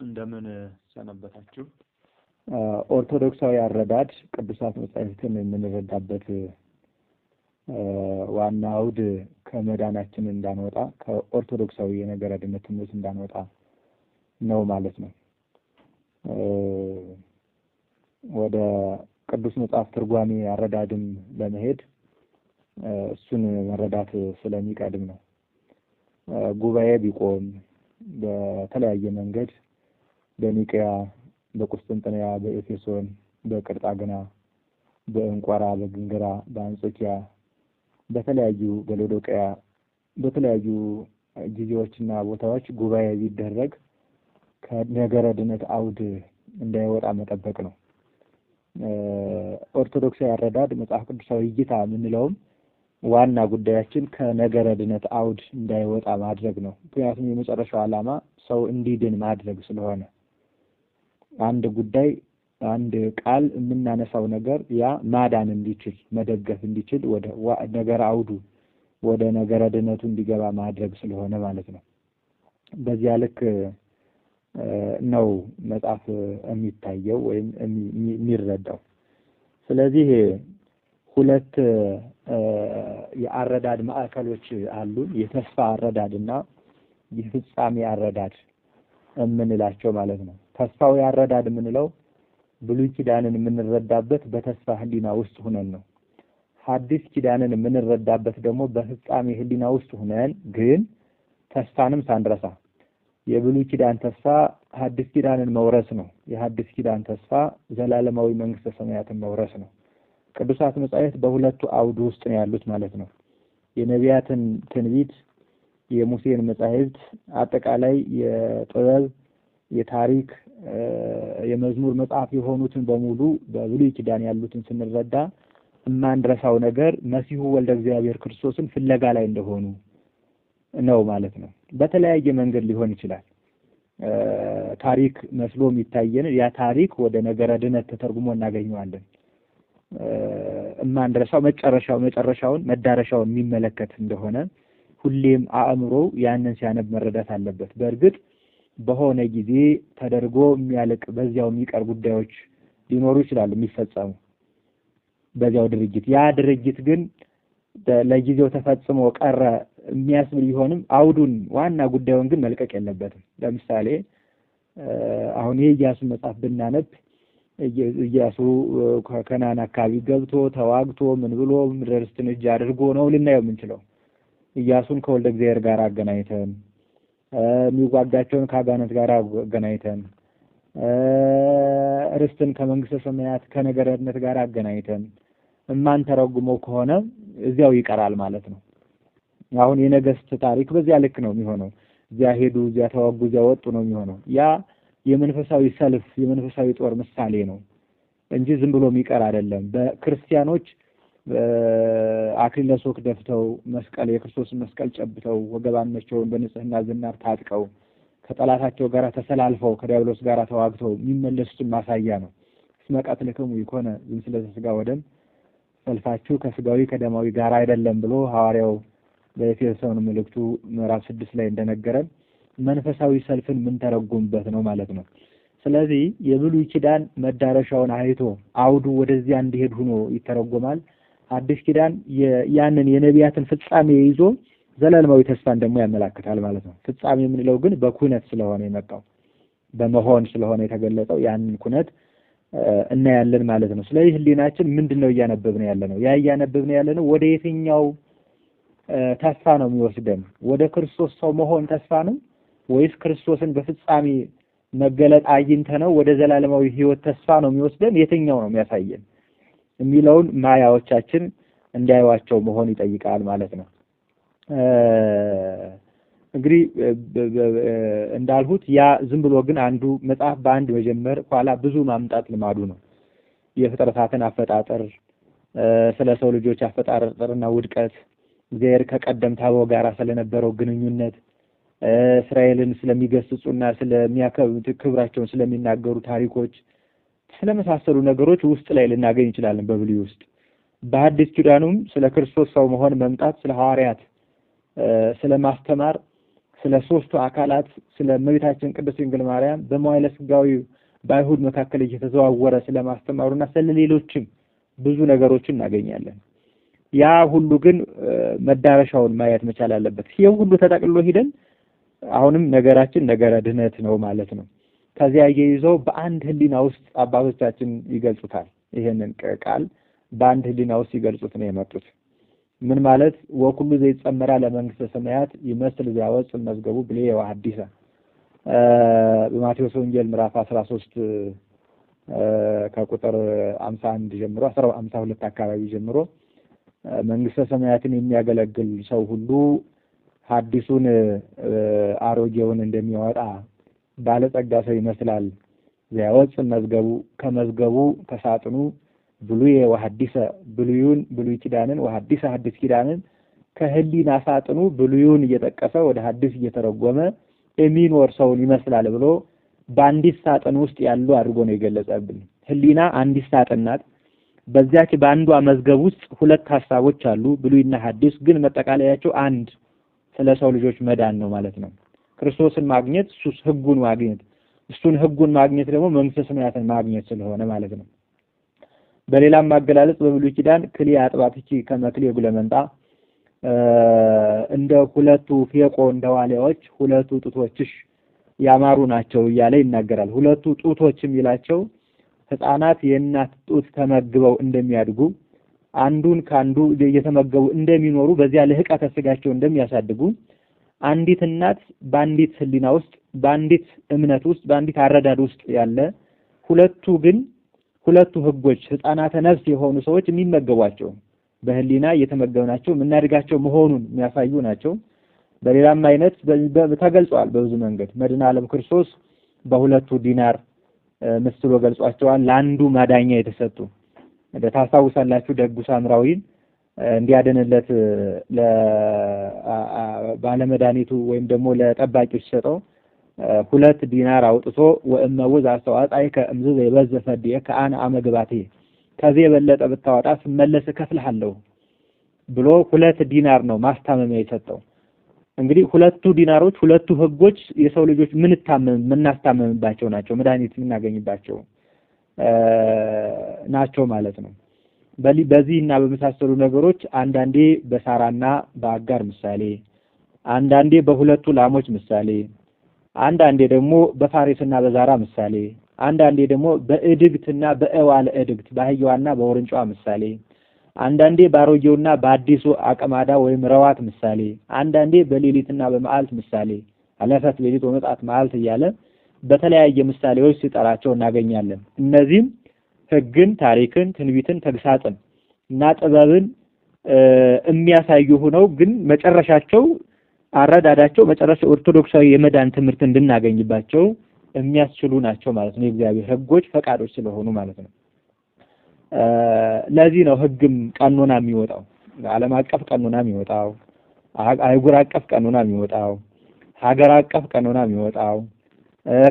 እንደምን ሰነበታችሁ። ኦርቶዶክሳዊ አረዳድ ቅዱሳት መጻሕፍትን የምንረዳበት ዋና አውድ ከመዳናችን እንዳንወጣ ከኦርቶዶክሳዊ የነገረ ድነት ትምህርት እንዳንወጣ ነው ማለት ነው። ወደ ቅዱስ መጽሐፍ ትርጓሜ አረዳድም ለመሄድ እሱን መረዳት ስለሚቀድም ነው። ጉባኤ ቢቆም በተለያየ መንገድ በኒቅያ፣ በቁስጥንጥንያ፣ በኤፌሶን፣ በቅርጣግና፣ በእንቆራ፣ በግንግራ፣ በአንጾኪያ፣ በሎዶቅያ በተለያዩ ጊዜዎችና ቦታዎች ጉባኤ ቢደረግ ከነገረ ድነት አውድ እንዳይወጣ መጠበቅ ነው። ኦርቶዶክሳዊ አረዳድ መጽሐፍ ቅዱሳዊ እይታ የምንለውም ዋና ጉዳያችን ከነገረ ድነት አውድ እንዳይወጣ ማድረግ ነው። ምክንያቱም የመጨረሻው ዓላማ ሰው እንዲድን ማድረግ ስለሆነ አንድ ጉዳይ አንድ ቃል የምናነሳው ነገር ያ ማዳን እንዲችል መደገፍ እንዲችል ወደ ነገረ አውዱ ወደ ነገረ ድነቱ እንዲገባ ማድረግ ስለሆነ ማለት ነው። በዚያ ልክ ነው መጽሐፍ የሚታየው ወይም የሚረዳው። ስለዚህ ሁለት የአረዳድ ማዕከሎች አሉ። የተስፋ አረዳድና የፍጻሜ አረዳድ የምንላቸው ማለት ነው። ተስፋዊ አረዳድ የምንለው ብሉይ ኪዳንን የምንረዳበት በተስፋ ሕሊና ውስጥ ሆነን ነው። ሐዲስ ኪዳንን የምንረዳበት ደግሞ በፍጻሜ ሕሊና ውስጥ ሆነን ግን ተስፋንም ሳንረሳ። የብሉይ ኪዳን ተስፋ ሐዲስ ኪዳንን መውረስ ነው። የሐዲስ ኪዳን ተስፋ ዘላለማዊ መንግስተ ሰማያትን መውረስ ነው። ቅዱሳት መጻሕፍት በሁለቱ አውድ ውስጥ ነው ያሉት ማለት ነው። የነቢያትን ትንቢት፣ የሙሴን መጻሕፍት፣ አጠቃላይ የጥበብ፣ የታሪክ፣ የመዝሙር መጽሐፍ የሆኑትን በሙሉ በብሉይ ኪዳን ያሉትን ስንረዳ የማንረሳው ነገር መሲሁ ወልደ እግዚአብሔር ክርስቶስን ፍለጋ ላይ እንደሆኑ ነው ማለት ነው። በተለያየ መንገድ ሊሆን ይችላል። ታሪክ መስሎ የሚታየን ያ ታሪክ ወደ ነገረ ድነት ተተርጉሞ እናገኘዋለን። የማንረሳው መጨረሻውን መዳረሻውን የሚመለከት እንደሆነ ሁሌም አእምሮ ያንን ሲያነብ መረዳት አለበት። በእርግጥ በሆነ ጊዜ ተደርጎ የሚያልቅ በዚያው የሚቀር ጉዳዮች ሊኖሩ ይችላሉ የሚፈጸሙ በዚያው ድርጊት። ያ ድርጊት ግን ለጊዜው ተፈጽሞ ቀረ የሚያስብል ቢሆንም አውዱን ዋና ጉዳዩን ግን መልቀቅ የለበትም። ለምሳሌ አሁን የኢያሱ መጽሐፍ ብናነብ ኢያሱ ከከናን አካባቢ ገብቶ ተዋግቶ ምን ብሎ ምድረ ርስትን እጅ አድርጎ ነው ልናየው የምንችለው። ኢያሱን ከወልደ እግዚአብሔር ጋር አገናኝተን የሚዋጋቸውን ከአጋንንት ጋር አገናኝተን ርስትን ከመንግስተ ሰማያት ከነገረ ድነት ጋር አገናኝተን የማንተረጉመው ከሆነ እዚያው ይቀራል ማለት ነው። አሁን የነገስት ታሪክ በዚያ ልክ ነው የሚሆነው። እዚያ ሄዱ፣ እዚያ ተዋጉ፣ እዚያ ወጡ ነው የሚሆነው። ያ የመንፈሳዊ ሰልፍ የመንፈሳዊ ጦር ምሳሌ ነው እንጂ ዝም ብሎ የሚቀር አይደለም። በክርስቲያኖች አክሊለ ሦክ ደፍተው መስቀል የክርስቶስን መስቀል ጨብተው ወገባቸውን በንጽህና ዝናር ታጥቀው ከጠላታቸው ጋር ተሰላልፈው ከዲያብሎስ ጋር ተዋግተው የሚመለሱትን ማሳያ ነው። እስመ ቀትልክሙ ይኮነ ዝምስለ ሥጋ ወደም፣ ሰልፋችሁ ከስጋዊ ከደማዊ ጋር አይደለም ብሎ ሐዋርያው በኤፌሶን መልእክቱ ምዕራፍ 6 ላይ እንደነገረን መንፈሳዊ ሰልፍን ምን ተረጉምበት ነው ማለት ነው። ስለዚህ የብሉይ ኪዳን መዳረሻውን አይቶ አውዱ ወደዚያ እንዲሄድ ሆኖ ይተረጎማል። አዲስ ኪዳን ያንን የነቢያትን ፍጻሜ ይዞ ዘላለማዊ ተስፋን ደግሞ ያመላክታል ማለት ነው። ፍጻሜ የምንለው ግን በኩነት ስለሆነ የመጣው በመሆን ስለሆነ የተገለጸው ያንን ኩነት እናያለን ማለት ነው። ስለዚህ ህሊናችን ምንድነው እያነበብን ያለነው? ያ እያነበብን ያለነው ወደ የትኛው ተስፋ ነው የሚወስደን? ወደ ክርስቶስ ሰው መሆን ተስፋ ነው ወይስ ክርስቶስን በፍጻሜ መገለጥ አግኝተነው ወደ ዘላለማዊ ህይወት ተስፋ ነው የሚወስደን? የትኛው ነው የሚያሳየን የሚለውን ማያዎቻችን እንዳይዋቸው መሆን ይጠይቃል ማለት ነው። እንግዲህ እንዳልሁት ያ ዝም ብሎ ግን አንዱ መጽሐፍ በአንድ መጀመር ኋላ ብዙ ማምጣት ልማዱ ነው። የፍጥረታትን አፈጣጠር፣ ስለ ሰው ልጆች አፈጣጠርና ውድቀት፣ እግዚአብሔር ከቀደምት አበው ጋር ስለነበረው ግንኙነት፣ እስራኤልን ስለሚገስጹና ክብራቸውን ስለሚናገሩ ታሪኮች፣ ስለመሳሰሉ ነገሮች ውስጥ ላይ ልናገኝ እንችላለን በብሉይ ውስጥ። በሐዲስ ኪዳኑም ስለ ክርስቶስ ሰው መሆን መምጣት፣ ስለ ሐዋርያት ስለ ማስተማር፣ ስለ ሶስቱ አካላት ስለ እመቤታችን ቅድስት ድንግል ማርያም በመዋዕለ ሥጋዌ በአይሁድ መካከል እየተዘዋወረ ስለማስተማሩና ስለሌሎችም ብዙ ነገሮችን እናገኛለን። ያ ሁሉ ግን መዳረሻውን ማየት መቻል አለበት። ይሄ ሁሉ ተጠቅልሎ ሂደን አሁንም ነገራችን ነገረ ድነት ነው ማለት ነው። ከዚያ እየይዘው በአንድ ህሊና ውስጥ አባቶቻችን ይገልጹታል። ይሄንን ቃል በአንድ ህሊና ውስጥ ይገልጹት ነው የመጡት። ምን ማለት ወኩሉ ዘይጸመራ ለመንግስተ ሰማያት ይመስል ዚያወጽ መዝገቡ ብሌ ወሐዲሳ በማቴዎስ ወንጌል ምዕራፍ 13 ከቁጥር 51 ጀምሮ 52 አካባቢ ጀምሮ መንግስተ ሰማያትን የሚያገለግል ሰው ሁሉ ሐዲሱን አሮጌውን እንደሚያወጣ ባለጸጋ ሰው ይመስላል። ዚያወጽ መዝገቡ ከመዝገቡ ከሳጥኑ ብሉይ ወሐዲሰ ብሉዩን ብሉይ ኪዳንን ወሐዲሰ ሐዲስ ኪዳንን ከህሊና ሳጥኑ ብሉዩን እየጠቀሰ ወደ ሐዲስ እየተረጎመ የሚኖር ሰውን ይመስላል ብሎ በአንዲት ሳጥን ውስጥ ያሉ አድርጎ ነው የገለጸብን። ህሊና አንዲት ሳጥን ናት። በዚያች በአንዷ መዝገብ ውስጥ ሁለት ሐሳቦች አሉ፣ ብሉይና ሐዲስ። ግን መጠቃለያቸው አንድ፣ ስለ ሰው ልጆች መዳን ነው ማለት ነው። ክርስቶስን ማግኘት፣ እሱስ ህጉን ማግኘት፣ እሱን ህጉን ማግኘት ደግሞ መንግስተ ሰማያትን ማግኘት ስለሆነ ማለት ነው። በሌላም ማገላለጽ በብሉይ ኪዳን ክልኤ አጥባትኪ ከመክልኤ ጉለመንጣ እንደ ሁለቱ ፌቆ እንደ ዋሊያዎች ሁለቱ ጡቶችሽ ያማሩ ናቸው እያለ ይናገራል። ሁለቱ ጡቶች የሚላቸው ህፃናት የእናት ጡት ተመግበው እንደሚያድጉ አንዱን ካንዱ እየተመገቡ እንደሚኖሩ በዚያ ለህቀተ ስጋቸው እንደሚያሳድጉ አንዲት እናት በአንዲት ህሊና ውስጥ በአንዲት እምነት ውስጥ በአንዲት አረዳድ ውስጥ ያለ ሁለቱ ህጎች ህፃናተ ነፍስ የሆኑ ሰዎች የሚመገቧቸው በህሊና እየተመገብናቸው የምናድጋቸው መሆኑን የሚያሳዩ ናቸው። በሌላም አይነት ተገልጿል በብዙ መንገድ። መድኃኔ ዓለም ክርስቶስ በሁለቱ ዲናር መስሎ ገልጿቸዋል። ለአንዱ ማዳኛ የተሰጡ ታስታውሳላችሁ። ደጉ ሳምራዊን እንዲያደንለት ለባለመድኃኒቱ ወይም ደግሞ ለጠባቂው ሲሰጠው 2 ዲናር አውጥቶ ወእመውዝ አስተዋጣይ ከእምዝ ዘይበዝ ፈዲየ ከአነ አመግባቴ ከዚህ የበለጠ ብታወጣ ስመለስ እከፍልሃለሁ ብሎ 2 ዲናር ነው ማስታመሚያ የሰጠው። እንግዲህ ሁለቱ ዲናሮች ሁለቱ ህጎች የሰው ልጆች ምናስታመምባቸው ናቸው፣ መድኃኒት የምናገኝባቸው ናቸው ማለት ነው። በዚህና በመሳሰሉ ነገሮች አንዳንዴ በሳራና በአጋር ምሳሌ፣ አንዳንዴ በሁለቱ ላሞች ምሳሌ፣ አንዳንዴ ደግሞ በፋሬስና በዛራ ምሳሌ፣ አንዳንዴ ደግሞ በእድግትና በእዋለ እድግት በአህያዋና በወርንጫዋ ምሳሌ፣ አንዳንዴ ባሮጌውና በአዲሱ አቀማዳ ወይም ረዋት ምሳሌ፣ አንዳንዴ በሌሊትና በመዓልት ምሳሌ አለፈት ሌሊት ወመጣት መዓልት እያለ በተለያየ ምሳሌዎች ሲጠራቸው እናገኛለን። እነዚህም ህግን፣ ታሪክን፣ ትንቢትን፣ ተግሳጽን እና ጥበብን የሚያሳዩ ሆነው ግን መጨረሻቸው አረዳዳቸው መጨረሻው ኦርቶዶክሳዊ የመዳን ትምህርት እንድናገኝባቸው የሚያስችሉ ናቸው ማለት ነው። የእግዚአብሔር ህጎች ፈቃዶች ስለሆኑ ማለት ነው። ለዚህ ነው ህግም ቀኖና የሚወጣው፣ ዓለም አቀፍ ቀኖና የሚወጣው፣ አይጉር አቀፍ ቀኖና የሚወጣው፣ ሀገር አቀፍ ቀኖና የሚወጣው፣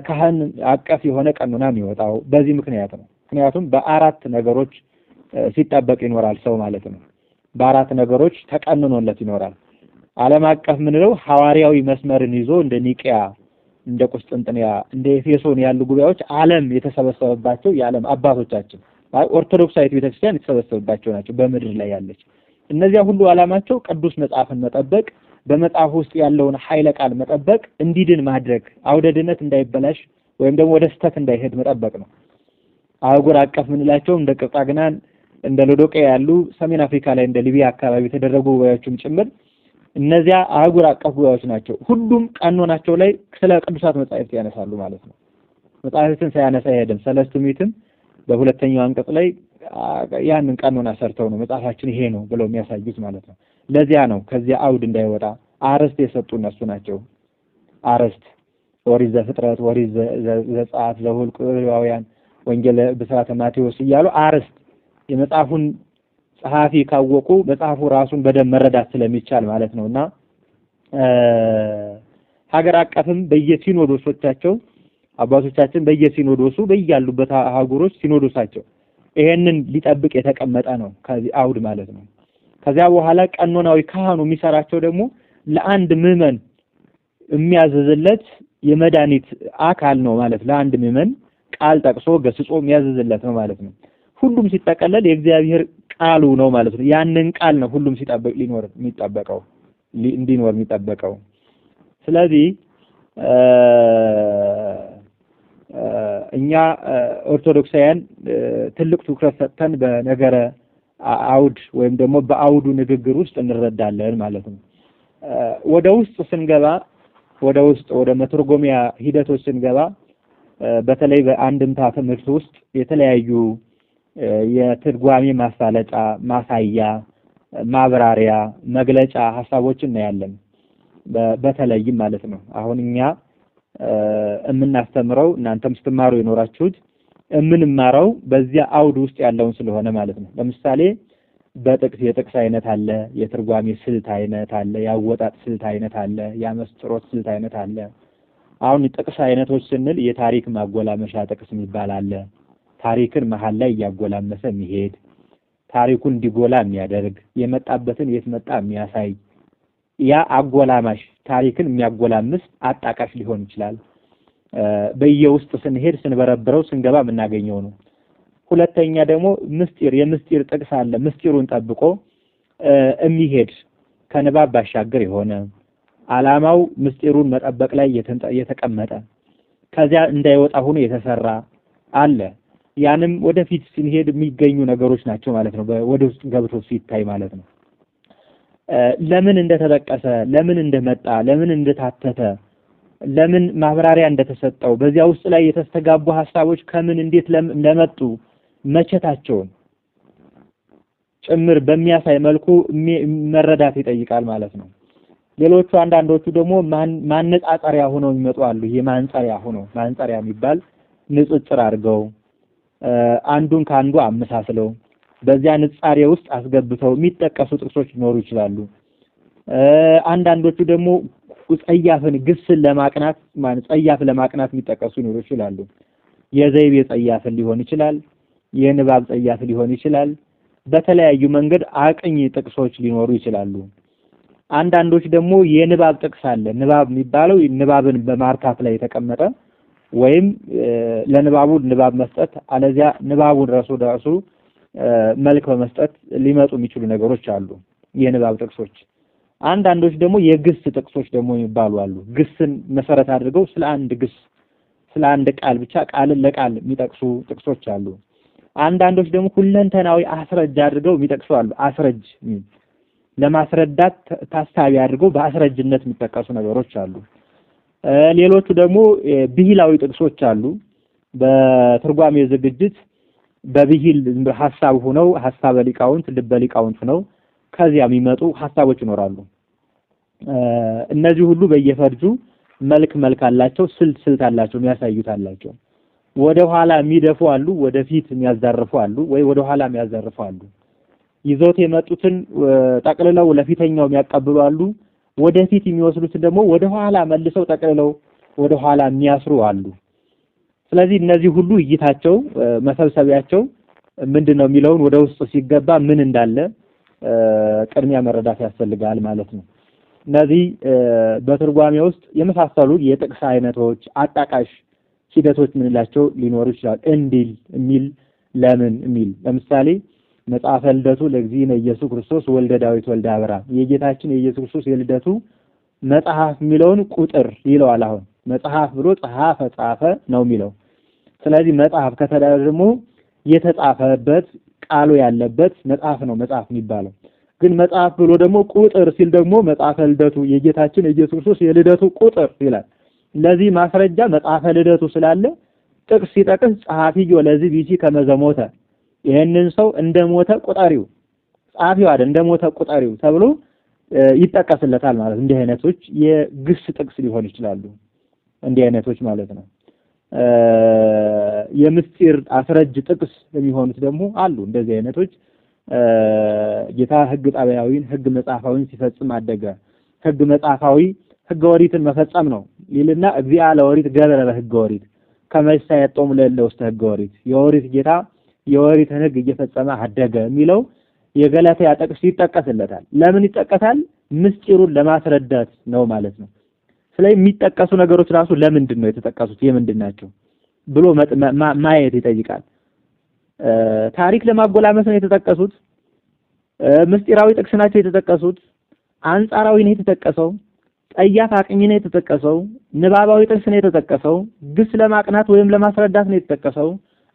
ካህን አቀፍ የሆነ ቀኖና የሚወጣው በዚህ ምክንያት ነው። ምክንያቱም በአራት ነገሮች ሲጠበቅ ይኖራል ሰው ማለት ነው። በአራት ነገሮች ተቀንኖለት ይኖራል። ዓለም አቀፍ ምንለው ሐዋርያዊ መስመርን ይዞ እንደ ኒቂያ፣ እንደ ቁስጥንጥንያ፣ እንደ ኤፌሶን ያሉ ጉባኤዎች ዓለም የተሰበሰበባቸው የዓለም አባቶቻችን ኦርቶዶክሳዊት ቤተክርስቲያን የተሰበሰበባቸው ናቸው በምድር ላይ ያለች። እነዚያ ሁሉ ዓላማቸው ቅዱስ መጽሐፍን መጠበቅ፣ በመጽሐፍ ውስጥ ያለውን ኃይለ ቃል መጠበቅ፣ እንዲድን ማድረግ፣ አውደ ድነት እንዳይበላሽ ወይም ደግሞ ወደ ስተት እንዳይሄድ መጠበቅ ነው። አህጉር አቀፍ ምንላቸው እንደ ቅርጻግናን እንደ ሎዶቅያ ያሉ ሰሜን አፍሪካ ላይ እንደ ሊቢያ አካባቢ የተደረጉ ጉባኤዎችም ጭምር እነዚያ አህጉር አቀፍ ጉባኤዎች ናቸው። ሁሉም ቀኖናቸው ላይ ስለ ቅዱሳት መጻሕፍት ያነሳሉ ማለት ነው። መጻሕፍትን ሳያነሳ አይሄድም። ሰለስቱ ምዕትም በሁለተኛው አንቀጽ ላይ ያንን ቀኖና ሰርተው ነው መጽሐፋችን ይሄ ነው ብለው የሚያሳዩት ማለት ነው። ለዚያ ነው ከዚያ አውድ እንዳይወጣ አርዕስት የሰጡ እነሱ ናቸው። አርዕስት ኦሪት ዘፍጥረት፣ ኦሪት ዘጸአት፣ ዘኍልቍ፣ ዕብራውያን፣ ወንጌል ብስራተ ማቴዎስ እያሉ አርዕስት የመጽሐፉን ጸሐፊ ካወቁ መጽሐፉ ራሱን በደንብ መረዳት ስለሚቻል ማለት ነውና ሀገር አቀፍም በየሲኖዶሶቻቸው አባቶቻችን በየሲኖዶሱ በያሉበት አህጉሮች ሲኖዶሳቸው ይሄንን ሊጠብቅ የተቀመጠ ነው ከዚህ አውድ ማለት ነው። ከዚያ በኋላ ቀኖናዊ ካህኑ የሚሰራቸው ደግሞ ለአንድ ምዕመን የሚያዘዝለት የመድኃኒት አካል ነው ማለት ለአንድ ምዕመን ቃል ጠቅሶ ገስጾ የሚያዘዝለት ነው ማለት ነው። ሁሉም ሲጠቀለል የእግዚአብሔር ቃሉ ነው ማለት ነው። ያንን ቃል ነው ሁሉም ሲጠብቅ እንዲኖር የሚጠበቀው። ስለዚህ እኛ ኦርቶዶክሳውያን ትልቅ ትኩረት ሰጥተን በነገረ አውድ ወይም ደግሞ በአውዱ ንግግር ውስጥ እንረዳለን ማለት ነው። ወደ ውስጥ ስንገባ ወደ መተርጎሚያ ሂደቶች ስንገባ በተለይ በአንድምታ ትምህርት ውስጥ የተለያዩ የትርጓሜ ማሳለጫ፣ ማሳያ፣ ማብራሪያ፣ መግለጫ ሐሳቦችን እናያለን። በተለይም ማለት ነው አሁን እኛ የምናስተምረው እናንተም ስትማሩ የኖራችሁት የምንማረው በዚያ አውድ ውስጥ ያለውን ስለሆነ ማለት ነው። ለምሳሌ የጥቅስ አይነት አለ፣ የትርጓሜ ስልት አይነት አለ፣ ያወጣጥ ስልት አይነት አለ፣ ያመስጥሮት ስልት አይነት አለ። አሁን ጥቅስ አይነቶች ስንል የታሪክ ማጎላመሻ ጥቅስ የሚባል አለ። ታሪክን መሀል ላይ እያጎላመሰ የሚሄድ ታሪኩን እንዲጎላ የሚያደርግ የመጣበትን የት መጣ የሚያሳይ ያ አጎላማሽ ታሪክን የሚያጎላምስ አጣቃሽ ሊሆን ይችላል። በየውስጥ ስንሄድ ስንበረብረው ስንገባ የምናገኘው ነው። ሁለተኛ ደግሞ የምስጢር ጥቅስ አለ። ምስጢሩን ጠብቆ የሚሄድ ከንባብ ባሻገር የሆነ ዓላማው ምስጢሩን መጠበቅ ላይ የተቀመጠ ከዚያ እንዳይወጣ ሆኖ የተሰራ አለ። ያንም ወደፊት ስንሄድ የሚገኙ ነገሮች ናቸው ማለት ነው። ወደ ውስጥ ገብቶ ሲታይ ማለት ነው። ለምን እንደተጠቀሰ፣ ለምን እንደመጣ፣ ለምን እንደታተተ፣ ለምን ማብራሪያ እንደተሰጠው በዚያ ውስጥ ላይ የተስተጋቡ ሐሳቦች ከምን እንዴት ለመጡ መቸታቸውን ጭምር በሚያሳይ መልኩ መረዳት ይጠይቃል ማለት ነው። ሌሎቹ አንዳንዶቹ ደግሞ ማነጻጸሪያ ሆነው የሚመጡ አሉ። ማንጸሪያ የሚባል ንጽጽር አድርገው አንዱን ከአንዱ አመሳስለው በዚያ ንጻሬ ውስጥ አስገብተው የሚጠቀሱ ጥቅሶች ሊኖሩ ይችላሉ። አንዳንዶቹ ደግሞ ግስን ለማቅናት ጸያፍ ለማቅናት የሚጠቀሱ ሊኖሩ ይችላሉ። የዘይቤ ጸያፍን ሊሆን ይችላል፣ የንባብ ጸያፍ ሊሆን ይችላል። በተለያዩ መንገድ አቅኝ ጥቅሶች ሊኖሩ ይችላሉ። አንዳንዶች ደግሞ የንባብ ጥቅስ አለ። ንባብ የሚባለው ንባብን በማርካት ላይ የተቀመጠ ወይም ለንባቡ ንባብ መስጠት አለዚያ ንባቡን ራሱ መልክ በመስጠት ሊመጡ የሚችሉ ነገሮች አሉ፣ የንባብ ጥቅሶች። አንዳንዶች ደግሞ የግስ ጥቅሶች ደግሞ የሚባሉ አሉ። ግስን መሰረት አድርገው ስለ አንድ ቃል ብቻ ቃልን ለቃል የሚጠቅሱ ጥቅሶች አሉ። አንዳንዶች ደግሞ ሁለንተናዊ አስረጅ አድርገው የሚጠቅሱ አሉ። አስረጅ ለማስረዳት ታሳቢ አድርገው በአስረጅነት የሚጠቀሱ ነገሮች አሉ። ሌሎቹ ደግሞ ብሂላዊ ጥቅሶች አሉ። በትርጓሜ ዝግጅት በብሂል ሐሳብ ሆነው ሐሳበ ሊቃውንት ልበ ሊቃውንት ሆነው ከዚያ የሚመጡ ሐሳቦች ይኖራሉ። እነዚህ ሁሉ በየፈርጁ መልክ አላቸው፣ ስልት አላቸው፣ የሚያሳዩት አላቸው። ወደ ኋላ የሚደፉ አሉ፣ ወደፊት የሚያዛርፉ አሉ፣ ወይ ወደ ኋላ የሚያዛርፉ አሉ። ይዞት የመጡትን ጠቅልለው ለፊተኛው የሚያቀብሉ አሉ። ወደፊት የሚወስዱትን ደግሞ ወደ ኋላ መልሰው ጠቅልለው ወደ ኋላ የሚያስሩ አሉ። ስለዚህ እነዚህ ሁሉ እይታቸው መሰብሰቢያቸው ምንድነው የሚለውን ወደ ውስጥ ሲገባ ምን እንዳለ ቅድሚያ መረዳት ያስፈልጋል ማለት ነው። እነዚህ በትርጓሜ ውስጥ የመሳሰሉ የጥቅስ አይነቶች አጣቃሽ ሂደቶች ምንላቸው ሊኖሩ ይችላል። እንዲል የሚል ለምን የሚል ለምሳሌ መጽሐፈ ልደቱ ለእግዚእነ ኢየሱስ ክርስቶስ ወልደ ዳዊት ወልደ አብርሃም የጌታችን የኢየሱስ ክርስቶስ የልደቱ መጽሐፍ የሚለውን ቁጥር ይለዋል። አሁን መጽሐፍ ብሎ ጻፈ ነው የሚለው። ስለዚህ መጽሐፍ ከተባለ ደግሞ የተጻፈበት ቃሉ ያለበት መጽሐፍ ነው መጽሐፍ የሚባለው። ግን መጽሐፍ ብሎ ደግሞ ቁጥር ሲል ደግሞ መጽሐፈ ልደቱ የጌታችን የኢየሱስ ክርስቶስ የልደቱ ቁጥር ይላል። ለዚህ ማስረጃ መጽሐፈ ልደቱ ስላለ ጥቅስ ሲጠቅስ ጸሐፊው ለዚህ ቢሲ ከመዘሞተ ይሄንን ሰው እንደሞተ ቁጠሪው ጸሐፊው አይደል እንደሞተ ቁጠሪው ተብሎ ይጠቀስለታል ማለት። እንዲህ አይነቶች የግስ ጥቅስ ሊሆን ይችላሉ። እንዲህ አይነቶች ማለት ነው። የምስጢር አስረጅ ጥቅስ የሚሆኑት ደግሞ አሉ። እንደዚህ አይነቶች ጌታ ሕግ ጣቢያዊን ሕግ መጽሐፋዊን ሲፈጽም አደገ። ሕግ መጽሐፋዊ ሕገ ኦሪትን መፈጸም ነው ይልና እግዚአ ለኦሪት ገብረ በሕገ ኦሪት ከመሳየጦም ለውስተ ሕገ ኦሪት የኦሪት ጌታ የኦሪትን ሕግ እየፈጸመ አደገ የሚለው የገላትያ ጥቅስ ይጠቀስለታል። ለምን ይጠቀሳል? ምስጢሩን ለማስረዳት ነው ማለት ነው። ስለዚህ የሚጠቀሱ ነገሮች ራሱ ለምንድን ነው የተጠቀሱት የምንድን ናቸው ብሎ ማየት ይጠይቃል። ታሪክ ለማጎላመስ ነው የተጠቀሱት፣ ምስጢራዊ ጥቅስ ናቸው የተጠቀሱት፣ አንጻራዊ ነው የተጠቀሰው፣ ጠያፍ አቅኝ ነው የተጠቀሰው፣ ንባባዊ ጥቅስ ነው የተጠቀሰው፣ ግስ ለማቅናት ወይም ለማስረዳት ነው የተጠቀሰው፣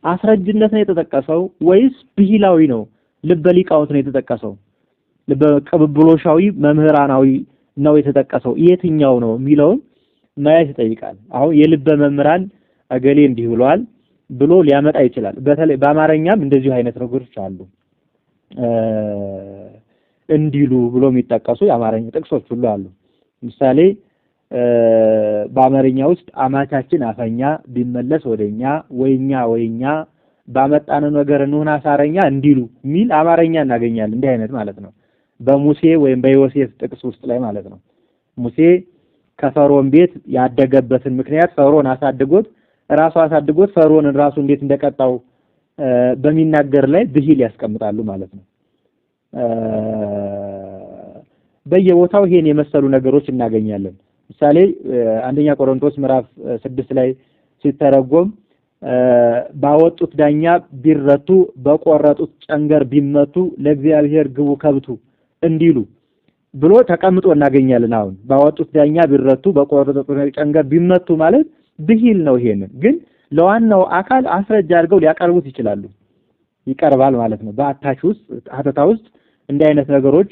አስረጅነት ነው የተጠቀሰው ወይስ ብሂላዊ ነው ልበ ሊቃውንት ነው የተጠቀሰው፣ ልበ ቅብብሎሻዊ መምህራናዊ ነው የተጠቀሰው የትኛው ነው የሚለውን ማየት ይጠይቃል። አሁን የልበ መምህራን አገሌ እንዲህ ብሏል ብሎ ሊያመጣ ይችላል። በተለይ በአማርኛም እንደዚሁ አይነት ነገሮች አሉ። እንዲሉ ብሎ የሚጠቀሱ የአማርኛ ጥቅሶች ሁሉ አሉ። ምሳሌ በአማርኛ ውስጥ አማቻችን አፈኛ ቢመለስ ወደኛ ወይኛ ባመጣነው ነገር እንሆን አሳረኛ እንዲሉ ሚል አማርኛ እናገኛለን። እንዲህ አይነት ማለት ነው በሙሴ ወይም በዮሴፍ ጥቅስ ውስጥ ላይ ማለት ነው። ሙሴ ከፈርዖን ቤት ያደገበትን ምክንያት ፈርዖን አሳድጎት ፈርዖንን ራሱ እንዴት እንደቀጣው በሚናገር ላይ ብሂል ያስቀምጣሉ ማለት ነው። በየቦታው ይሄን የመሰሉ ነገሮች እናገኛለን። ምሳሌ አንደኛ ቆሮንቶስ ምዕራፍ 6 ላይ ሲተረጎም ባወጡት ዳኛ ቢረቱ በቆረጡት ጨንገር ቢመቱ ለእግዚአብሔር ግቡ ከብቱ እንዲሉ ብሎ ተቀምጦ እናገኛለን። አሁን ባወጡት ዳኛ ቢረቱ በቆረጡት ጨንገር ቢመቱ ማለት ብሂል ነው። ይሄንን ግን ለዋናው አካል አስረጃ አድርገው ሊያቀርቡት ይችላሉ። ይቀርባል ማለት ነው። በአታች ውስጥ ሀተታ ውስጥ እንዲህ አይነት ነገሮች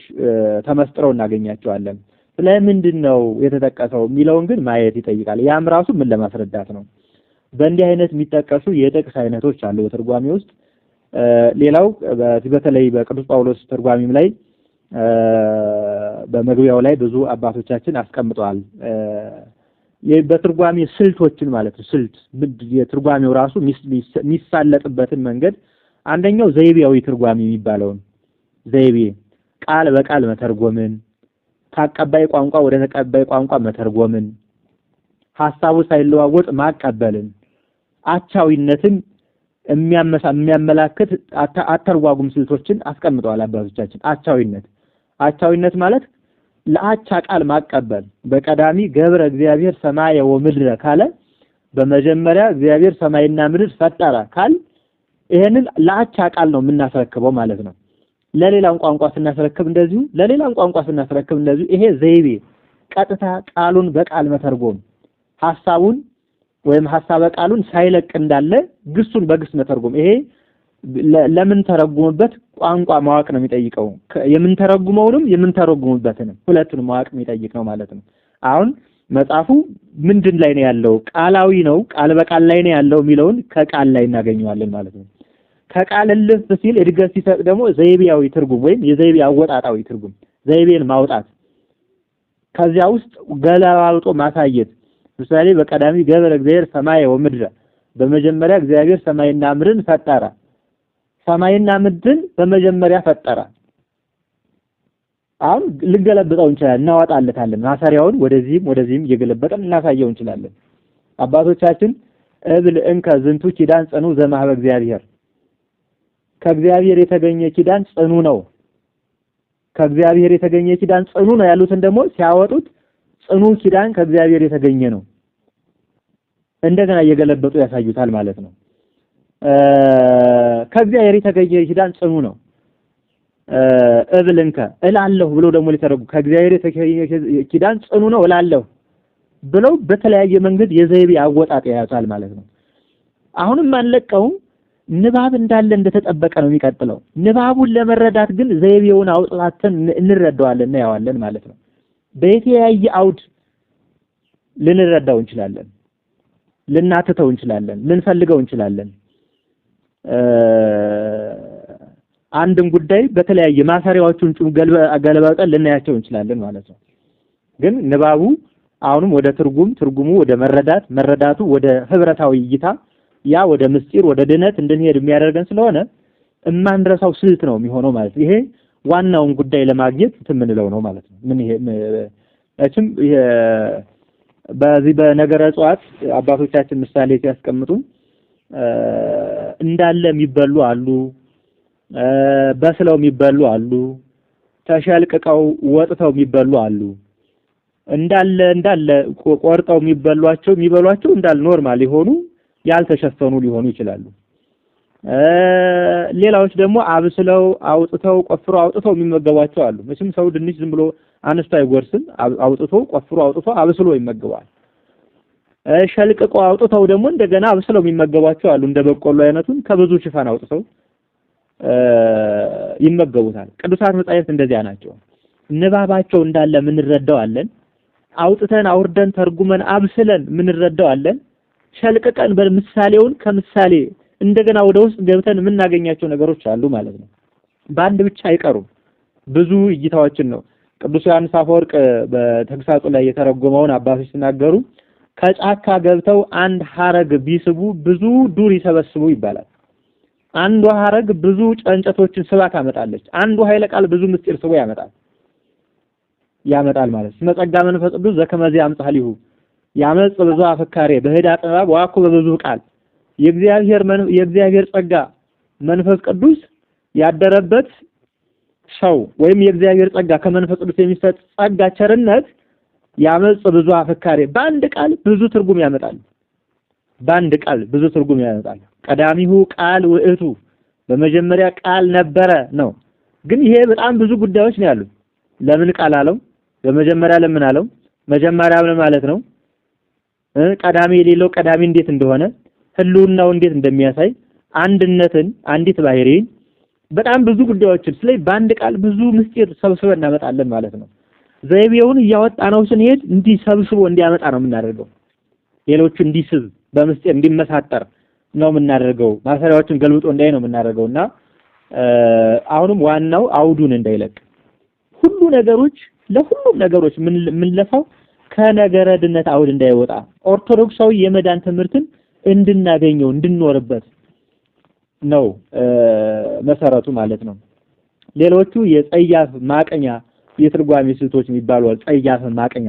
ተመስጥረው እናገኛቸዋለን። ስለምንድን ነው የተጠቀሰው የሚለውን ግን ማየት ይጠይቃል። ያም ራሱ ምን ለማስረዳት ነው። በእንዲህ አይነት የሚጠቀሱ የጥቅስ አይነቶች አሉ በትርጓሜ ውስጥ። ሌላው በተለይ በቅዱስ ጳውሎስ ትርጓሜም ላይ በመግቢያው ላይ ብዙ አባቶቻችን አስቀምጠዋል። በትርጓሜ ስልቶችን ማለት ነው። ስልት የትርጓሜው ራሱ የሚሳለጥበትን መንገድ አንደኛው ዘይቤያዊ ትርጓሜ የሚባለውን ዘይቤ ቃል በቃል መተርጎምን፣ ከአቀባይ ቋንቋ ወደ ተቀባይ ቋንቋ መተርጎምን፣ ሐሳቡ ሳይለዋወጥ ማቀበልን፣ አቻዊነትን የሚያመላክት አተርጓጉም ስልቶችን አስቀምጠዋል አባቶቻችን። አቻዊነት ማለት ለአቻ ቃል ማቀበል። በቀዳሚ ገብረ እግዚአብሔር ሰማየ ወምድረ ካለ በመጀመሪያ እግዚአብሔር ሰማይና ምድር ፈጠረ ካል ይሄንን ለአቻ ቃል ነው የምናስረክበው ማለት ነው። ለሌላም ቋንቋ ስናስረክብ እንደዚሁ ይሄ ዘይቤ ቀጥታ ቃሉን በቃል መተርጎም፣ ሐሳቡን ወይም ሐሳበ ቃሉን ሳይለቅ እንዳለ ግሱን በግስ መተርጎም። ይሄ ለምን ተረጉምበት ቋንቋ ማወቅ ነው የሚጠይቀው። የምንተረጉመውንም የምንተረጉምበትንም ሁለቱንም ማወቅ የሚጠይቅ ነው ማለት ነው። አሁን መጽሐፉ ምንድን ላይ ነው ያለው? ቃላዊ ነው፣ ቃል በቃል ላይ ነው ያለው የሚለውን ከቃል ላይ እናገኘዋለን ማለት ነው። ከቃል እልፍ ሲል እድገት ሲሰጥ ደግሞ ዘይቤያዊ ትርጉም ወይም የዘይቤ አወጣጣዊ ትርጉም፣ ዘይቤን ማውጣት፣ ከዚያ ውስጥ ገለባብጦ ማሳየት። ምሳሌ በቀዳሚ ገብረ እግዚአብሔር ሰማየ ወምድረ፣ በመጀመሪያ እግዚአብሔር ሰማይና ምድርን ፈጠረ። ሰማይና ምድርን በመጀመሪያ ፈጠረ። አሁን ልገለብጠው እንችላለን፣ እናወጣለታለን። ማሰሪያውን ወደዚህም እየገለበጠን እናሳየው እንችላለን። አባቶቻችን እብል እንከ ዝንቱ ኪዳን ጽኑ ዘማህበ እግዚአብሔር፣ ከእግዚአብሔር የተገኘ ኪዳን ጽኑ ነው። ከእግዚአብሔር የተገኘ ኪዳን ጽኑ ነው ያሉትን ደግሞ ሲያወጡት ጽኑ ኪዳን ከእግዚአብሔር የተገኘ ነው። እንደገና እየገለበጡ ያሳዩታል ማለት ነው። ከእግዚአብሔር የተገኘ ኪዳን ጽኑ ነው እብልንከ እላለሁ ብሎ ደግሞ ሊተረጉ ከእግዚአብሔር የተገኘ ኪዳን ጽኑ ነው እላለሁ ብለው በተለያየ መንገድ የዘይቤ አወጣጥ ያያታል ማለት ነው። አሁንም አንለቀው ንባብ እንዳለ እንደተጠበቀ ነው የሚቀጥለው። ንባቡን ለመረዳት ግን ዘይቤውን አውጥተን እንረዳዋለን እናያዋለን ማለት ነው። በየተያየ አውድ ልንረዳው እንችላለን፣ ልናትተው እንችላለን፣ ልንፈልገው እንችላለን። አንድም ጉዳይ በተለያየ ማሰሪያዎቹን ገለባብጠን ልናያቸው እንችላለን ማለት ነው። ግን ንባቡ አሁንም ወደ ትርጉሙ ወደ መረዳቱ ወደ ህብረታዊ እይታ፣ ያ ወደ ምስጢር ወደ ድነት እንድንሄድ የሚያደርገን ስለሆነ እማንረሳው ስልት ነው የሚሆነው ማለት ነው። ይሄ ዋናውን ጉዳይ ለማግኘት የምንለው ነው ማለት ነው። ምን ይሄ እችም በዚህ በነገረ ዕጽዋት አባቶቻችን ምሳሌ ሲያስቀምጡ እንዳለ የሚበሉ አሉ፣ በስለው የሚበሉ አሉ፣ ተሸልቅቀው ወጥተው የሚበሉ አሉ። እንዳለ ቆርጠው የሚበሏቸው እንዳለ ኖርማል ሊሆኑ ያልተሸፈኑ ሊሆኑ ይችላሉ። ሌላዎች ደግሞ አብስለው አውጥተው ቆፍሮ አውጥተው የሚመገቧቸው አሉ። መቼም ሰው ድንች ዝም ብሎ አንስቶ አይጎርስም። አውጥቶ ቆፍሮ አውጥቶ አብስሎ ይመገባል። ሸልቅቆ አውጥተው ደግሞ እንደገና አብስለው የሚመገቧቸው አሉ። እንደ በቆሎ አይነቱን ከብዙ ሽፋን አውጥተው ይመገቡታል። ቅዱሳት መጻሕፍት እንደዚያ ናቸው። ንባባቸው እንዳለ ምንረዳው አለን። አውጥተን አውርደን ተርጉመን አብስለን ምንረዳው አለን። ሸልቅቀን በምሳሌውን ከምሳሌ እንደገና ወደ ውስጥ ገብተን የምናገኛቸው ነገሮች አሉ ማለት ነው። በአንድ ብቻ አይቀሩም። ብዙ እይታዎችን ነው ቅዱስ ዮሐንስ አፈወርቅ በተግሳጹ ላይ የተረጎመውን አባቶች ሲናገሩ ከጫካ ገብተው አንድ ሐረግ ቢስቡ ብዙ ዱር ይሰበስቡ ይባላል። አንዱ ሐረግ ብዙ እንጨቶችን ስባ ታመጣለች። አንዱ ኃይለ ቃል ብዙ ምስጢር ስቦ ያመጣል ማለት ነው። መጸጋ መንፈስ ቅዱስ ዘከመዚ አምጻሊሁ ያመጽ ብዙ አፈካሪ በህዳ ጥበብ ዋኩ በብዙ ቃል የእግዚአብሔር ጸጋ መንፈስ ቅዱስ ያደረበት ሰው ወይም የእግዚአብሔር ጸጋ ከመንፈስ ቅዱስ የሚሰጥ ጸጋ ቸርነት ያመጽ ብዙ አፈካሪ በአንድ ቃል ብዙ ትርጉም ያመጣል። ቀዳሚሁ ቃል ውእቱ በመጀመሪያ ቃል ነበረ ነው። ግን ይሄ በጣም ብዙ ጉዳዮች ነው ያሉት። ለምን ቃል አለው? በመጀመሪያ ለምን አለው? መጀመሪያ ምን ማለት ነው? ቀዳሚ የሌለው ቀዳሚ እንዴት እንደሆነ ህልውናው እንዴት እንደሚያሳይ አንድነትን አንዲት ባህሪን በጣም ብዙ ጉዳዮችን ስለዚህ በአንድ ቃል ብዙ ምስጢር ሰብስበን እናመጣለን ማለት ነው። ዘይቤውን እያወጣ ነው ስንሄድ እንዲህ ሰብስቦ እንዲያመጣ ነው የምናደርገው። ሌሎቹ እንዲስብ በምስጢር እንዲመሳጠር ነው የምናደርገው። ማሰሪያዎችን ገልብጦ እንዳይ ነው የምናደርገውና አሁንም ዋናው አውዱን እንዳይለቅ ሁሉ ነገሮች ለሁሉም ነገሮች ምንለፋው ከነገረ ድነት አውድ እንዳይወጣ ኦርቶዶክሳዊ የመዳን ትምህርትን እንድናገኘው እንድንኖርበት ነው መሰረቱ ማለት ነው። ሌሎቹ የጸያፍ ማቀኛ የትርጓሜ ስልቶች የሚባሉ ጸያፍ ማቀኛ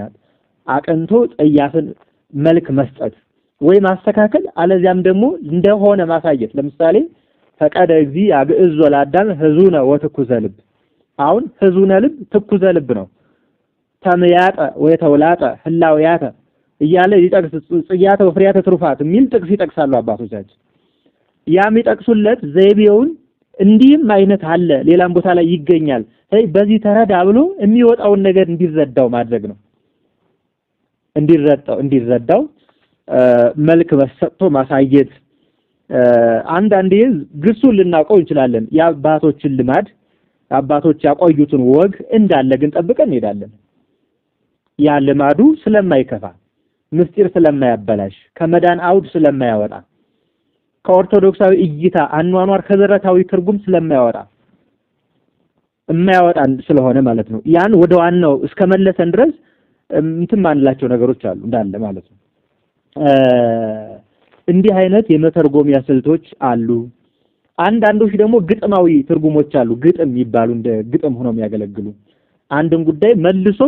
አቀንቶ ጸያፍን መልክ መስጠት ወይ ማስተካከል አለዚያም ደግሞ እንደሆነ ማሳየት። ለምሳሌ ፈቀደ እግዚ አግዕዞ ለአዳም ህዙነ ወትኩዘ ልብ። አሁን ህዙነ ልብ ትኩዘ ልብ ነው። ተመያጠ ወተውላጠ ህላውያተ እያለ ይጠቅስ ጽያተ ወፍሪያተ ትሩፋት የሚል ጥቅስ ይጠቅሳሉ አባቶቻችን። ያም ይጠቅሱለት ዘይቤውን እንዲህም አይነት አለ ሌላም ቦታ ላይ ይገኛል። በዚህ ተረዳ ብሎ የሚወጣውን ነገር እንዲረዳው ማድረግ ነው። እንዲረዳው መልክ መስጠቶ ማሳየት። አንዳንዴ ግሱን ልናውቀው እንችላለን። የአባቶችን ልማድ አባቶች ያቆዩትን ወግ እንዳለ ግን ጠብቀን እንሄዳለን። ያ ልማዱ ስለማይከፋ ምስጢር ስለማያበላሽ ከመዳን አውድ ስለማያወጣ ከኦርቶዶክሳዊ እይታ አኗኗር ከዘረታዊ ትርጉም ስለማያወጣ ስለሆነ ማለት ነው። ያን ወደ ዋናው እስከመለሰን ድረስ እንትን ማንላቸው ነገሮች አሉ እንዳለ ማለት ነው። እንዲህ አይነት የመተርጎሚያ ስልቶች አሉ። አንዳንዶች ደግሞ ግጥማዊ ትርጉሞች አሉ። ግጥም የሚባሉ እንደ ግጥም ሆነው የሚያገለግሉ አንድን ጉዳይ መልሶ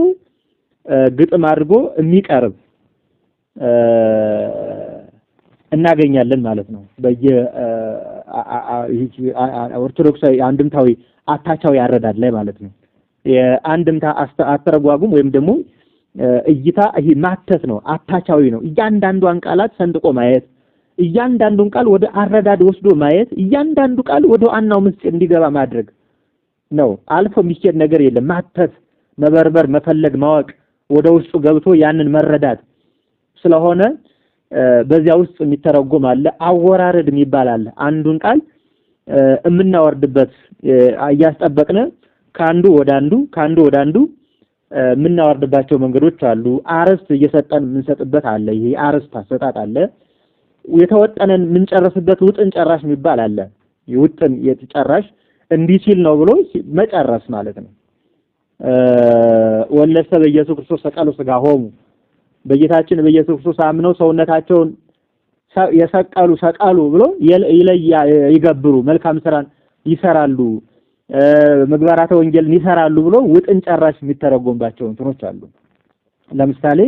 ግጥም አድርጎ የሚቀርብ እናገኛለን ማለት ነው። ኦርቶዶክሳዊ አንድምታዊ አታቻዊ ያረዳድ ላይ ማለት ነው። የአንድምታ አስተረጓጉም ወይም ደግሞ እይታ ይሄ ማተት ነው። አታቻዊ ነው። እያንዳንዱን ቃላት ሰንጥቆ ማየት፣ እያንዳንዱን ቃል ወደ አረዳድ ወስዶ ማየት፣ እያንዳንዱ ቃል ወደ ዋናው ምስጢር እንዲገባ ማድረግ ነው። አልፎ የሚሄድ ነገር የለም። ማተት፣ መበርበር፣ መፈለግ፣ ማወቅ፣ ወደ ውስጡ ገብቶ ያንን መረዳት ስለሆነ በዚያ ውስጥ የሚተረጎም አለ። አወራረድ የሚባል አለ። አንዱን ቃል የምናወርድበት እያስጠበቅን ካንዱ ወደ አንዱ የምናወርድባቸው መንገዶች አሉ። አርዕስት እየሰጠን የምንሰጥበት አለ። ይሄ አርዕስት አሰጣጥ አለ። የተወጠነን የምንጨርስበት ውጥን ጨራሽ የሚባል አለ። ውጥን የተጨራሽ እንዲህ ሲል ነው ብሎ መጨረስ ማለት ነው። ወለሰ በኢየሱስ ክርስቶስ ሰቀሉ ሥጋሆሙ በጌታችን በኢየሱስ ክርስቶስ አምነው ሰውነታቸውን ሰቀሉ ብሎ ይገብሩ መልካም ስራን ይሰራሉ ምግባራተ ወንጌልን ይሰራሉ ብሎ ውጥን ጨራሽ የሚተረጎምባቸው እንትኖች አሉ። ለምሳሌ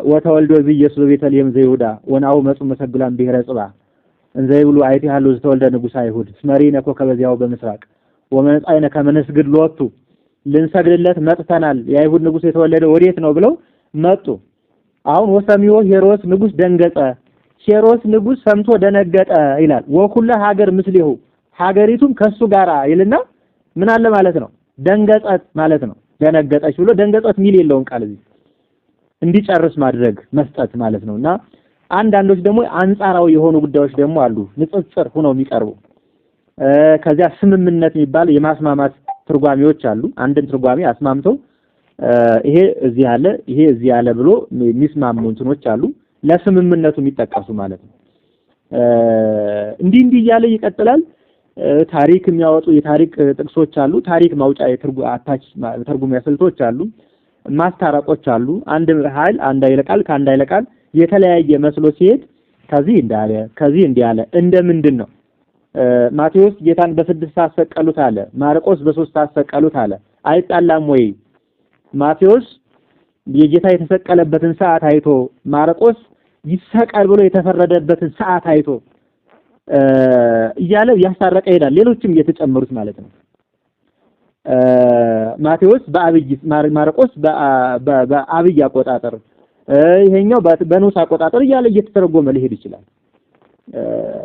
ወተወልዶ ኢየሱስ በቤተልሔም ዘይሁዳ ወናው መጹ መሰግላን ብሔረ ጽባ እንዘይብሉ አይቲ ያለው ዝተወልደ ንጉሥ አይሁድ ስመሪነ ኮከበ ዚያው በምስራቅ ወመንጻይነ ከመነስግድ ሎቱ ልንሰግድለት መጥተናል የአይሁድ ንጉስ የተወለደ ወዴት ነው ብለው መጡ። አሁን ወሰሚዮ ሄሮድስ ንጉስ ደንገጠ፣ ሄሮድስ ንጉስ ሰምቶ ደነገጠ ይላል። ወኩለ ሀገር ምስሊሁ ሀገሪቱም ከሱ ጋራ ይልና ምን አለ ማለት ነው ደንገጠት ማለት ነው። ደነገጠች ብሎ ደንገጠት ሚል የለውም ቃል እዚህ እንዲጨርስ ማድረግ መስጠት ማለት ነውና አንዳንዶች ደግሞ አንጻራዊ የሆኑ ጉዳዮች ደግሞ አሉ ንጽጽር ሆነው የሚቀርቡ ከዚያ ስምምነት የሚባል የማስማማት ትርጓሜዎች አሉ። አንድን ትርጓሜ አስማምተው ይሄ እዚህ አለ ይሄ እዚህ አለ ብሎ የሚስማሙ እንትኖች አሉ ለስምምነቱ የሚጠቀሱ ማለት ነው። እንዲህ እያለ ይቀጥላል። ታሪክ የሚያወጡ የታሪክ ጥቅሶች አሉ። ታሪክ ማውጫ ትርጉም ያስልቶች አሉ። ማስታረቆች አሉ። አንድ ኃይል አንድ አይለቃል ከአንድ አይለቃል የተለያየ መስሎ ሲሄድ ከዚህ እንዳለ ከዚህ እንዲያለ እንደምንድን ነው ማቴዎስ ጌታን በ6 ሰዓት ሰቀሉት አለ፣ ማርቆስ በ3 ሰዓት ሰቀሉት አለ። አይጣላም ወይ? ማቴዎስ የጌታ የተሰቀለበትን ሰዓት አይቶ ማርቆስ ይሰቀል ብሎ የተፈረደበትን ሰዓት አይቶ እያለ ያሳረቀ ይላል። ሌሎችም እየተጨመሩት ማለት ነው። ማቴዎስ በአብይ ማርቆስ በአብይ አቆጣጠር ይሄኛው በኖስ አቆጣጠር እያለ እየተተረጎመ ሊሄድ ይችላል።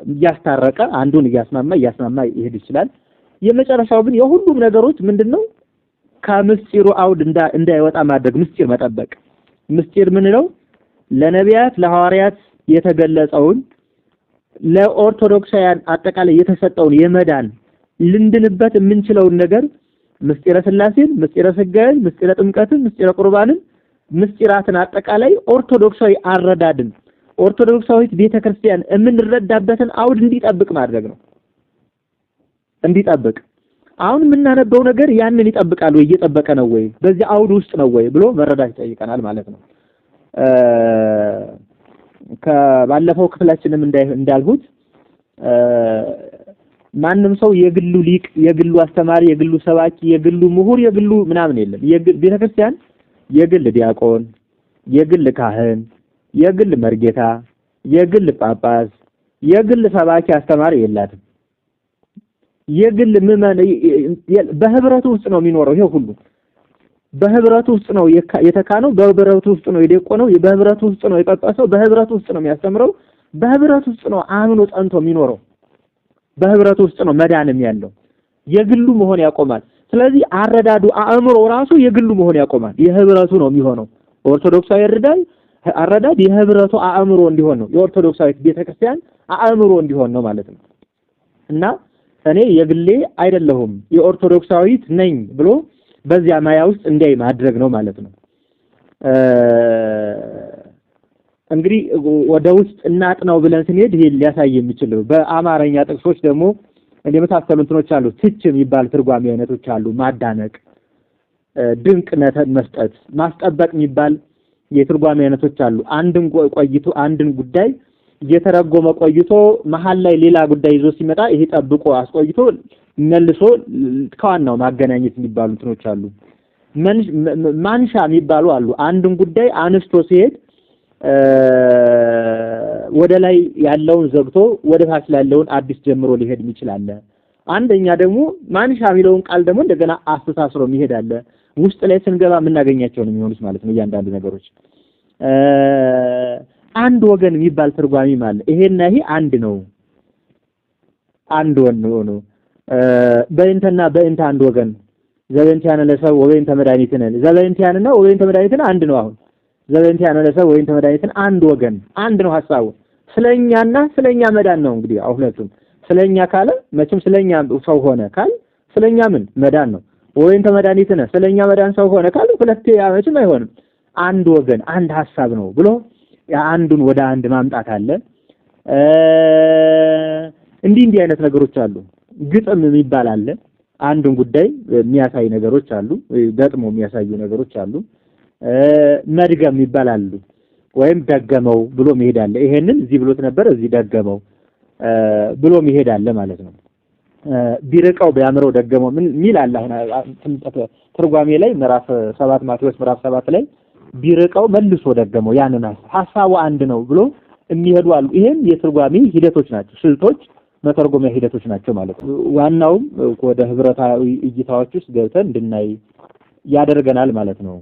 እያስታረቀ አንዱን እያስማማ ይሄድ ይችላል። የመጨረሻው ግን የሁሉም ነገሮች ምንድነው ከምስጢሩ አውድ እንዳይወጣ ማድረግ ምስጢር መጠበቅ። ምስጢር ምን ነው? ለነቢያት ለሐዋርያት የተገለጸውን ለኦርቶዶክሳውያን አጠቃላይ የተሰጠውን የመዳን ልንድንበት የምንችለውን ነገር ምስጢረ ሥላሴን፣ ምስጢረ ሥጋዌን፣ ምስጢረ ጥምቀትን፣ ምስጢረ ቁርባንን፣ ምስጢራትን አጠቃላይ ኦርቶዶክሳዊ አረዳድን ኦርቶዶክሳዊት ቤተክርስቲያን የምንረዳበትን አውድ እንዲጠብቅ ማድረግ ነው። እንዲጠብቅ አሁን የምናነበው ነገር ያንን ይጠብቃል ወይ እየጠበቀ ነው ወይ በዚህ አውድ ውስጥ ነው ወይ ብሎ መረዳት ይጠይቀናል ማለት ነው። ከባለፈው ክፍላችንም እንዳልሁት ማንም ሰው የግሉ ሊቅ፣ የግሉ አስተማሪ፣ የግሉ ሰባኪ፣ የግሉ ምሁር፣ የግሉ ምናምን የለም። ቤተክርስቲያን የግል ዲያቆን፣ የግል ካህን፣ የግል መርጌታ፣ የግል ጳጳስ፣ የግል ሰባኪ አስተማሪ የላትም። የግል ምዕመን በህብረቱ ውስጥ ነው የሚኖረው። ይሄ ሁሉ በህብረቱ ውስጥ ነው የተካነው፣ በህብረቱ ውስጥ ነው የደቆነው፣ በህብረቱ ውስጥ ነው የጳጳሰው፣ በህብረቱ ውስጥ ነው የሚያስተምረው፣ በህብረቱ ውስጥ ነው አምኖ ጸንቶ የሚኖረው፣ በህብረቱ ውስጥ ነው መዳንም ያለው። የግሉ መሆን ያቆማል። ስለዚህ አረዳዱ አእምሮ ራሱ የግሉ መሆን ያቆማል። የህብረቱ ነው የሚሆነው። ኦርቶዶክሳዊ አረዳድ የህብረቱ አእምሮ እንዲሆን ነው። የኦርቶዶክሳዊት ቤተክርስቲያን አእምሮ እንዲሆን ነው ማለት ነው። እና እኔ የግሌ አይደለሁም የኦርቶዶክሳዊት ነኝ ብሎ በዚያ ማያ ውስጥ እንዲያይ ማድረግ ነው ማለት ነው። እንግዲህ ወደ ውስጥ እናጥናው ብለን ስንሄድ ይሄ ሊያሳይ የሚችለው በአማርኛ ጥቅሶች ደግሞ እንደመሳሰሉ እንትኖች አሉ። ትች የሚባል ትርጓሜ አይነቶች አሉ። ማዳነቅ፣ ድንቅነትን መስጠት፣ ማስጠበቅ የሚባል የትርጓሜ አይነቶች አሉ። አንድን ጉዳይ እየተረጎመ ቆይቶ መሀል ላይ ሌላ ጉዳይ ይዞ ሲመጣ ይሄ ጠብቆ አስቆይቶ መልሶ ከዋናው ማገናኘት የሚባሉ እንትኖች አሉ። ማንሻ የሚባሉ አሉ። አንድን ጉዳይ አንስቶ ሲሄድ ወደ ላይ ያለውን ዘግቶ ወደ ታች ያለውን አዲስ ጀምሮ ሊሄድ ይችላል። አንደኛ ደግሞ ማንሻ የሚለውን ቃል ደግሞ እንደገና አስተሳስሮ የሚሄድ አለ። ውስጥ ላይ ስንገባ የምናገኛቸው ነው የሚሆኑት ማለት ነው። እያንዳንዱ ነገሮች አንድ ወገን የሚባል ትርጓሜ ማለት ይሄና ይሄ አንድ ነው። አንድ ነው። በእንተና በእንተ አንድ ወገን ዘበንቲያነ ለሰብ ወበእንተ መድኃኒትነ ዘበንቲያንና ወበእንተ መድኃኒትነ አንድ ነው። አሁን ዘበንቲያነ ለሰብ ወበእንተ መድኃኒትነ አንድ ወገን አንድ ነው ሐሳቡ። ስለኛና ስለኛ መዳን ነው። እንግዲህ ሁለቱም ስለኛ ካለ መቼም ስለኛ ሰው ሆነ ካል ስለኛ ምን መዳን ነው። ወበእንተ መድኃኒትነ ስለኛ መዳን ሰው ሆነ ካል ሁለቴ መቼም አይሆንም። አንድ ወገን አንድ ሐሳብ ነው ብሎ አንዱን ወደ አንድ ማምጣት አለ። እንዲህ አይነት ነገሮች አሉ። ግጥም የሚባል አለ። አንዱን ጉዳይ የሚያሳይ ነገሮች አሉ፣ ገጥሞ የሚያሳዩ ነገሮች አሉ። መድገም የሚባል አሉ። ወይም ደገመው ብሎ መሄድ አለ። ይሄንን እዚህ ብሎት ነበር እዚህ ደገመው ብሎ መሄድ አለ ማለት ነው። ቢርቀው ቢያምረው ደገመው ምን ሚል አለ። አሁን ትርጓሜ ላይ ምዕራፍ 7 ማቴዎስ ምዕራፍ 7 ላይ ቢርቀው መልሶ ደገመው ያንን ሐሳቡ አንድ ነው ብሎ የሚሄዱ አሉ። ይሄን የትርጓሜ ሂደቶች ናቸው፣ ስልቶች፣ መተርጎሚያ ሂደቶች ናቸው ማለት ነው። ዋናውም ወደ ህብረታዊ እይታዎች ውስጥ ገብተን እንድናይ ያደርገናል ማለት ነው።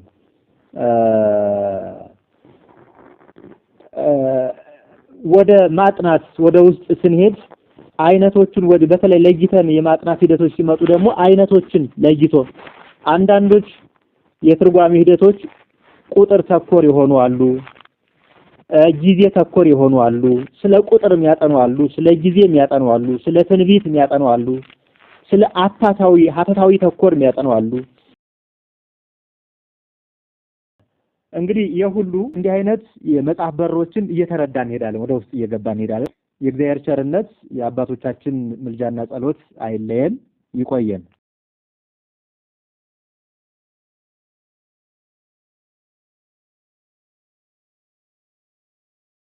ወደ ማጥናት ወደ ውስጥ ስንሄድ አይነቶቹን በተለይ ለይተን የማጥናት ሂደቶች ሲመጡ ደግሞ አይነቶችን ለይቶ አንዳንዶች የትርጓሜ ሂደቶች ቁጥር ተኮር የሆኑ አሉ፣ ጊዜ ተኮር የሆኑ አሉ፣ ስለ ቁጥር የሚያጠኑ አሉ፣ ስለ ጊዜ የሚያጠኑ አሉ፣ ስለ ትንቢት የሚያጠኑ አሉ፣ ስለ ሀተታዊ ተኮር የሚያጠኑ አሉ። እንግዲህ የሁሉ እንዲህ አይነት የመጽሐፍ በሮችን እየተረዳን እንሄዳለን፣ ወደ ውስጥ እየገባን እንሄዳለን። የእግዚአብሔር ቸርነት የአባቶቻችን ምልጃና ጸሎት አይለየን፣ ይቆየን።